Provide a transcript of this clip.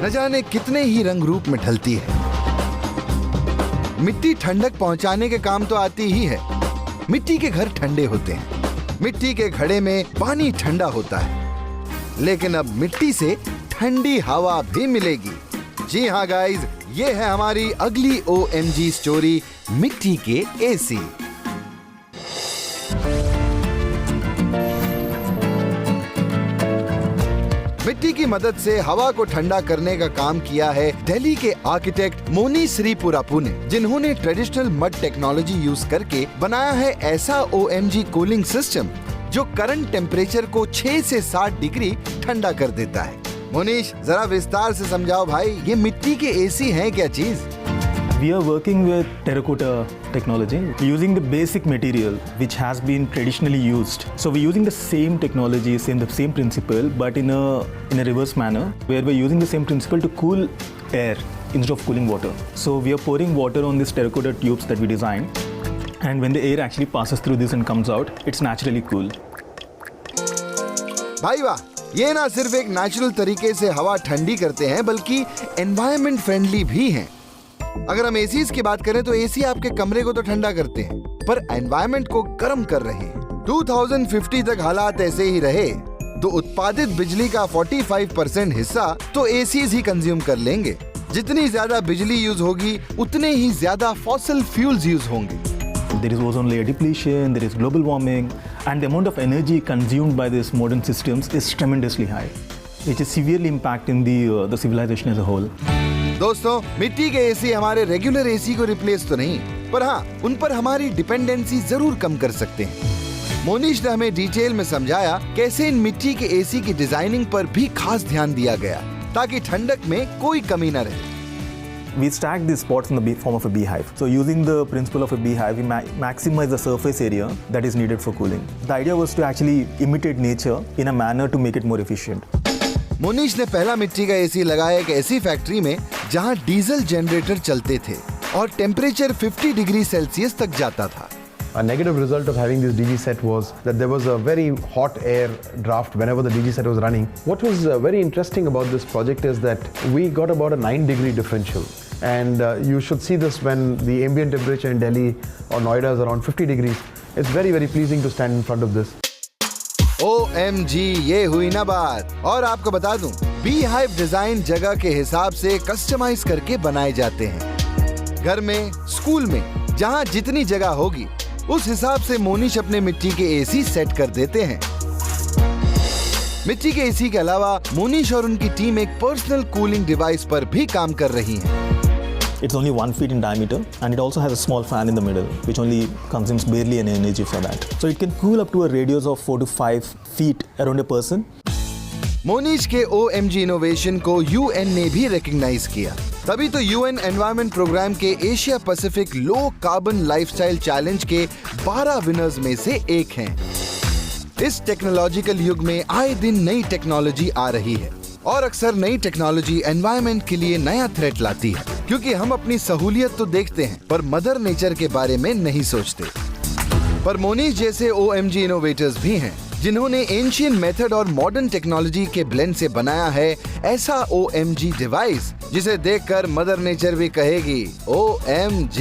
न जाने कितने ही रंग रूप में ढलती है। मिट्टी ठंडक पहुंचाने के काम तो आती ही है। मिट्टी के घर ठंडे होते हैं, मिट्टी के घड़े में पानी ठंडा होता है, लेकिन अब मिट्टी से ठंडी हवा भी मिलेगी। जी हाँ गाइस, ये है हमारी अगली OMG स्टोरी, मिट्टी के AC। मिट्टी की मदद से हवा को ठंडा करने का काम किया है दिल्ली के आर्किटेक्ट मोनी श्रीपुरापू ने, जिन्होंने ट्रेडिशनल मड टेक्नोलॉजी यूज करके बनाया है ऐसा OMG कूलिंग सिस्टम जो करंट टेम्परेचर को 6 से 7 डिग्री ठंडा कर देता है। मोनीश, जरा विस्तार से समझाओ भाई, ये मिट्टी के AC हैं क्या चीज? We are working with terracotta technology, using the basic material which has been traditionally used. So we're using the same technology, the same principle, but in a reverse manner, where we're using the same principle to cool air instead of cooling water. So we are pouring water on these terracotta tubes that we designed, and when the air actually passes through this and comes out, it's naturally cool. भाई वाह, ये ना सिर्फ एक natural तरीके से हवा ठंडी करते हैं, बल्कि एनवायरनमेंट फ्रेंडली भी हैं। अगर हम एसीज की बात करें तो एसी आपके कमरे को तो ठंडा करते हैं, पर एनवायरनमेंट को गर्म कर रहे हैं। 2050 तक हालात ऐसे ही रहे तो उत्पादित बिजली का 45% हिस्सा तो एसीज ही कंज्यूम कर लेंगे। जितनी ज्यादा बिजली यूज होगी, उतने ही ज्यादा फॉसिल फ्यूल्स यूज होंगे। There is ozone layer depletion, there is global warming, and the amount of energy consumed by these modern systems is tremendously high, which is severely impacting the civilization as a whole. दोस्तों, मिट्टी के AC हमारे regular AC को replace तो नहीं, पर हाँ, उन पर हमारी डिपेंडेंसी जरूर कम कर सकते हैं। मोनीश ने हमें डिटेल में समझाया कैसे इन मिट्टी के एसी की डिजाइनिंग पर भी खास ध्यान दिया गया ताकि ठंडक में कोई कमी न रहे। We stack these pots in the form of a beehive. So using the principle of a beehive, we maximize the surface area that is needed for cooling. The idea was to actually imitate nature in a manner to make it more efficient. Monish ने पहला मिट्टी का AC लगाया एक ऐसी factory में जहां diesel generator चलते थे और टेम्परेचर 50 डिग्री सेल्सियस तक जाता था। A negative result of having this DG set was that there was a very hot air draft whenever the DG set was running. What was very interesting about this project is that we got about a 9-degree differential. And you should see this when the ambient temperature in Delhi or Noida is around 50 degrees. It's very, very pleasing to stand in front of this. OMG, ये हुई ना बात। और आपको बता दूं, bee hive design जगह के हिसाब से कस्टमाइज करके बनाए जाते हैं। घर में, स्कूल में, जहां जितनी जगह होगी, उस हिसाब से मोनीश अपने मिट्टी के एसी सेट कर देते हैं। मिट्टी के एसी के अलावा मोनीश और उनकी टीम एक पर्सनल कूलिंग डिवाइस पर भी काम कर रही है। It's only 1 feet in diameter, and it also has a small fan in the middle, which only consumes barely any energy for that. So it can cool up to a radius of 4 to 5 feet around a person. Monish के OMG innovation को UN ने भी recognise किया। तभी तो UN environment programme के Asia Pacific low carbon lifestyle challenge के 12 winners में से एक हैं। इस टेक्नोलॉजिकल युग में आए दिन नई टेक्नोलॉजी आ रही है और अक्सर नई टेक्नोलॉजी एनवायरनमेंट के लिए नया थ्रेट लाती है, क्योंकि हम अपनी सहूलियत तो देखते हैं पर मदर नेचर के बारे में नहीं सोचते। पर मोनीश जैसे OMG इनोवेटर्स भी हैं जिन्होंने एंशिएंट मेथड और मॉडर्न टेक्नोलॉजी के ब्लेंड से बनाया है ऐसा OMG डिवाइस जिसे देखकर मदर नेचर भी कहेगी OMG।